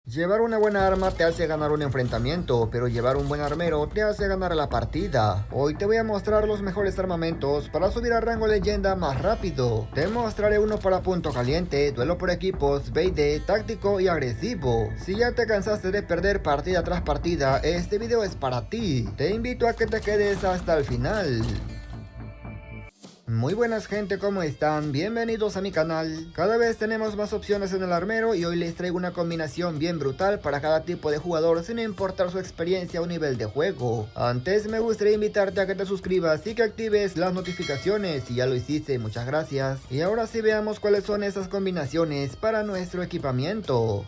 Llevar una buena arma te hace ganar un enfrentamiento, pero llevar un buen armero te hace ganar la partida. Hoy te voy a mostrar los mejores armamentos para subir a rango leyenda más rápido. Te mostraré uno para punto caliente, duelo por equipos, BD, táctico y agresivo. Si ya te cansaste de perder partida tras partida, este video es para ti. Te invito a que te quedes hasta el final. Muy buenas gente, ¿cómo están? Bienvenidos a mi canal. Cada vez tenemos más opciones en el armero y hoy les traigo una combinación bien brutal para cada tipo de jugador sin importar su experiencia o nivel de juego. Antes me gustaría invitarte a que te suscribas y que actives las notificaciones. Si ya lo hiciste, muchas gracias. Y ahora sí veamos cuáles son esas combinaciones para nuestro equipamiento.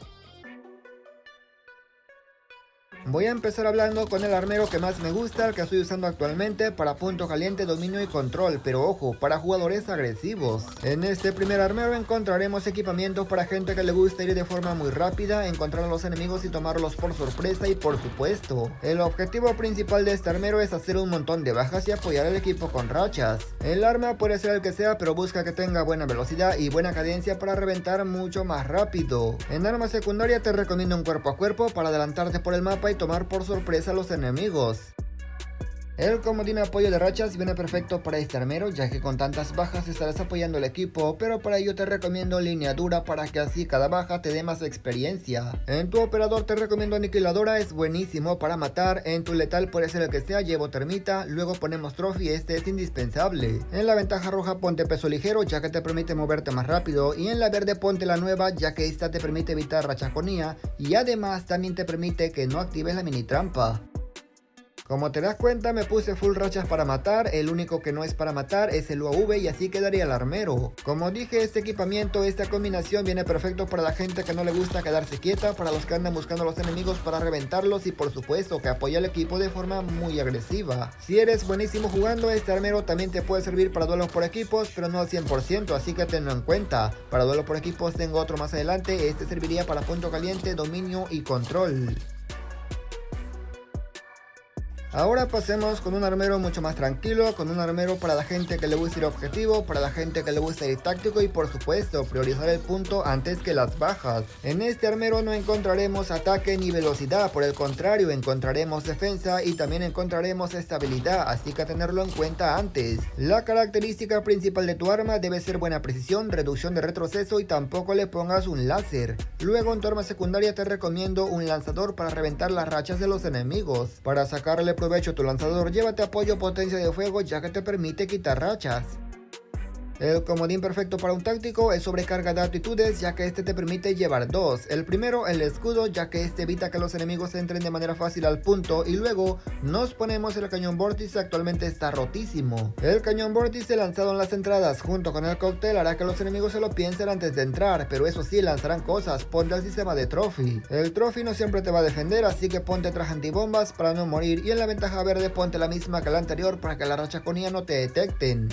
Voy a empezar hablando con el armero que más me gusta, el que estoy usando actualmente para punto caliente, dominio y control, pero ojo, para jugadores agresivos. En este primer armero encontraremos equipamientos para gente que le gusta ir de forma muy rápida, encontrar a los enemigos y tomarlos por sorpresa y por supuesto, el objetivo principal de este armero es hacer un montón de bajas y apoyar al equipo con rachas. El arma puede ser el que sea, pero busca que tenga buena velocidad y buena cadencia para reventar mucho más rápido. En arma secundaria te recomiendo un cuerpo a cuerpo para adelantarte por el mapa y tomar por sorpresa a los enemigos. El comodín apoyo de rachas viene perfecto para este armero, ya que con tantas bajas estarás apoyando al equipo, pero para ello te recomiendo línea dura para que así cada baja te dé más experiencia. En tu operador te recomiendo aniquiladora, es buenísimo para matar. En tu letal puede ser el que sea, llevo termita, luego ponemos trophy, este es indispensable. En la ventaja roja ponte peso ligero, ya que te permite moverte más rápido, y en la verde ponte la nueva, ya que esta te permite evitar rachaconía y además también te permite que no actives la mini trampa. Como te das cuenta, me puse full rachas para matar, el único que no es para matar es el UAV y así quedaría el armero. Como dije, este equipamiento, esta combinación viene perfecto para la gente que no le gusta quedarse quieta, para los que andan buscando a los enemigos para reventarlos y por supuesto que apoya al equipo de forma muy agresiva. Si eres buenísimo jugando, este armero también te puede servir para duelos por equipos, pero no al 100%, así que tenlo en cuenta. Para duelos por equipos tengo otro más adelante, este serviría para punto caliente, dominio y control. Ahora pasemos con un armero mucho más tranquilo, con un armero para la gente que le gusta ir objetivo, para la gente que le gusta ir táctico y por supuesto priorizar el punto antes que las bajas. En este armero no encontraremos ataque ni velocidad, por el contrario encontraremos defensa y también encontraremos estabilidad, así que a tenerlo en cuenta antes. La característica principal de tu arma debe ser buena precisión, reducción de retroceso y tampoco le pongas un láser. Luego en tu arma secundaria te recomiendo un lanzador para reventar las rachas de los enemigos. Para sacarle provecho a tu lanzador, llévate apoyo potencia de fuego, ya que te permite quitar rachas. El comodín perfecto para un táctico es sobrecarga de aptitudes, ya que este te permite llevar dos. El primero, el escudo, ya que este evita que los enemigos entren de manera fácil al punto. Y luego nos ponemos el cañón vórtice, actualmente está rotísimo. El cañón vórtice lanzado en las entradas junto con el cóctel hará que los enemigos se lo piensen antes de entrar, pero eso sí, lanzarán cosas. Ponte al sistema de trophy. El trophy no siempre te va a defender, así que ponte traje antibombas para no morir. Y en la ventaja verde ponte la misma que la anterior para que la rachaconía no te detecten.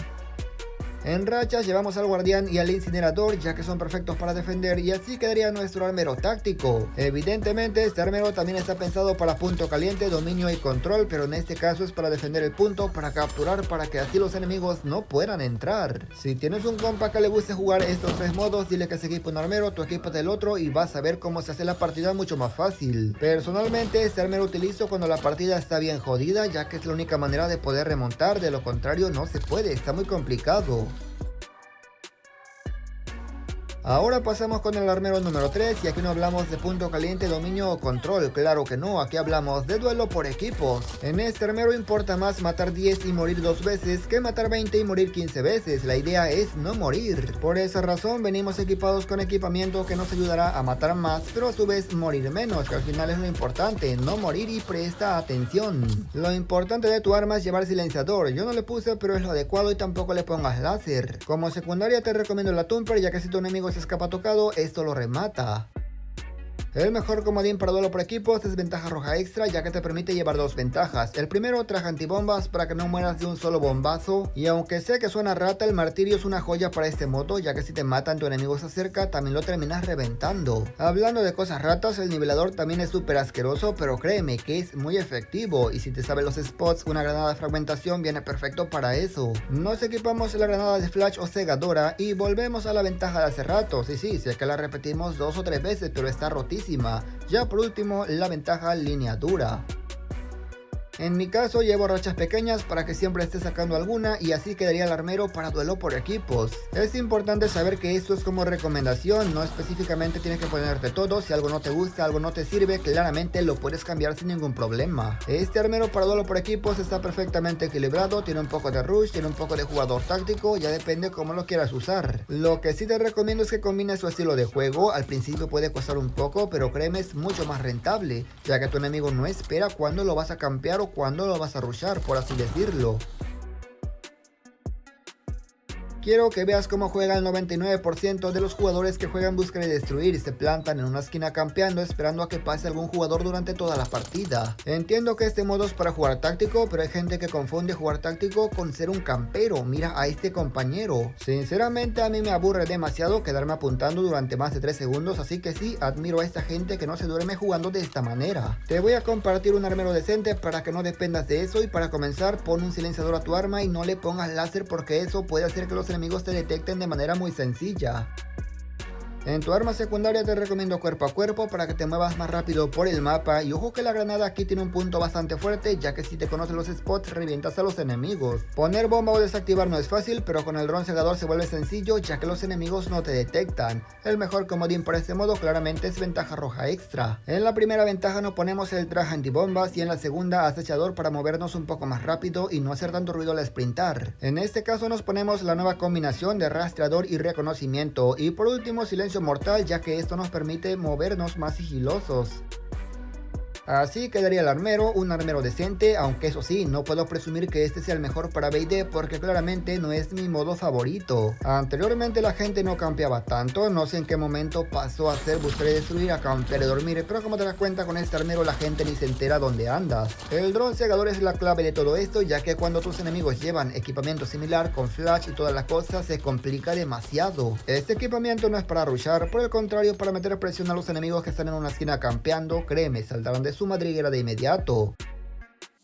En rachas llevamos al guardián y al incinerador, ya que son perfectos para defender, y así quedaría nuestro armero táctico. Evidentemente este armero también está pensado para punto caliente, dominio y control, pero en este caso es para defender el punto, para capturar, para que así los enemigos no puedan entrar. Si tienes un compa que le guste jugar estos tres modos, dile que se equipe un armero, tu equipo del otro y vas a ver cómo se hace la partida mucho más fácil. Personalmente este armero utilizo cuando la partida está bien jodida, ya que es la única manera de poder remontar, de lo contrario no se puede, está muy complicado. Ahora pasamos con el armero número 3 y aquí no hablamos de punto caliente, dominio o control, claro que no, aquí hablamos de duelo por equipos. En este armero importa más matar 10 y morir 2 veces que matar 20 y morir 15 veces, la idea es no morir. Por esa razón venimos equipados con equipamiento que nos ayudará a matar más, pero a su vez morir menos, que al final es lo importante, no morir y presta atención. Lo importante de tu arma es llevar silenciador, yo no le puse pero es lo adecuado y tampoco le pongas láser. Como secundaria te recomiendo la Tumper, ya que si tu enemigo se escapa tocado, esto lo remata. El mejor comodín para duelo por equipos es ventaja roja extra, ya que te permite llevar dos ventajas. El primero, traje antibombas para que no mueras de un solo bombazo, y aunque sé que suena rata, el martirio es una joya para este modo, ya que si te matan tu enemigo se acerca, también lo terminas reventando. Hablando de cosas ratas, el nivelador también es súper asqueroso, pero créeme que es muy efectivo, y si te saben los spots, una granada de fragmentación viene perfecto para eso. Nos equipamos la granada de flash o cegadora, y volvemos a la ventaja de hace rato. Sí, sé que la repetimos 2 o 3 veces, pero está rotísima. altísima. Ya por último, la ventaja línea dura. En mi caso llevo rachas pequeñas para que siempre esté sacando alguna y así quedaría el armero para duelo por equipos. Es importante saber que esto es como recomendación, no específicamente tienes que ponerte todo. Si algo no te gusta, algo no te sirve, claramente lo puedes cambiar sin ningún problema. Este armero para duelo por equipos está perfectamente equilibrado, tiene un poco de rush, tiene un poco de jugador táctico, ya depende cómo lo quieras usar. Lo que sí te recomiendo es que combines tu estilo de juego. Al principio puede costar un poco, pero créeme, es mucho más rentable, ya que tu enemigo no espera cuándo lo vas a campear o cuándo lo vas a rushar, por así decirlo. Quiero que veas cómo juega el 99% de los jugadores que juegan buscar y destruir y se plantan en una esquina campeando esperando a que pase algún jugador durante toda la partida. Entiendo que este modo es para jugar táctico, pero hay gente que confunde jugar táctico con ser un campero. Mira a este compañero. Sinceramente a mí me aburre demasiado quedarme apuntando durante más de 3 segundos, así que sí, admiro a esta gente que no se duerme jugando de esta manera. Te voy a compartir un armero decente para que no dependas de eso y para comenzar pon un silenciador a tu arma y no le pongas láser porque eso puede hacer que los enemigos te detecten de manera muy sencilla. En tu arma secundaria te recomiendo cuerpo a cuerpo para que te muevas más rápido por el mapa y ojo que la granada aquí tiene un punto bastante fuerte, ya que si te conoces los spots revientas a los enemigos. Poner bomba o desactivar no es fácil, pero con el dron cegador se vuelve sencillo ya que los enemigos no te detectan. El mejor comodín para este modo claramente es ventaja roja extra. En la primera ventaja nos ponemos el traje antibombas y en la segunda acechador para movernos un poco más rápido y no hacer tanto ruido al sprintar. En este caso nos ponemos la nueva combinación de rastreador y reconocimiento y por último silencio mortal, ya que esto nos permite movernos más sigilosos. Así quedaría el armero, un armero decente, aunque eso sí, no puedo presumir que este sea el mejor para BD porque claramente no es mi modo favorito. Anteriormente la gente no campeaba tanto, no sé en qué momento pasó a ser buscar y destruir a campear y dormir, pero como te das cuenta con este armero la gente ni se entera dónde andas. El dron cegador es la clave de todo esto, ya que cuando tus enemigos llevan equipamiento similar con flash y todas las cosas se complica demasiado. Este equipamiento no es para rushar, por el contrario para meter presión a los enemigos que están en una esquina campeando, créeme, saldrán de su madriguera de inmediato.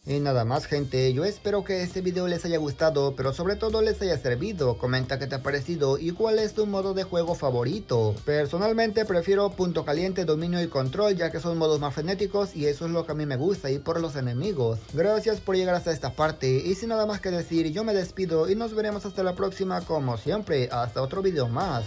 Y nada más gente, yo espero que este video les haya gustado, pero sobre todo les haya servido. Comenta qué te ha parecido y cuál es tu modo de juego favorito. Personalmente prefiero punto caliente, dominio y control, ya que son modos más frenéticos y eso es lo que a mí me gusta y por los enemigos. Gracias por llegar hasta esta parte y sin nada más que decir, yo me despido y nos veremos hasta la próxima como siempre, hasta otro video más.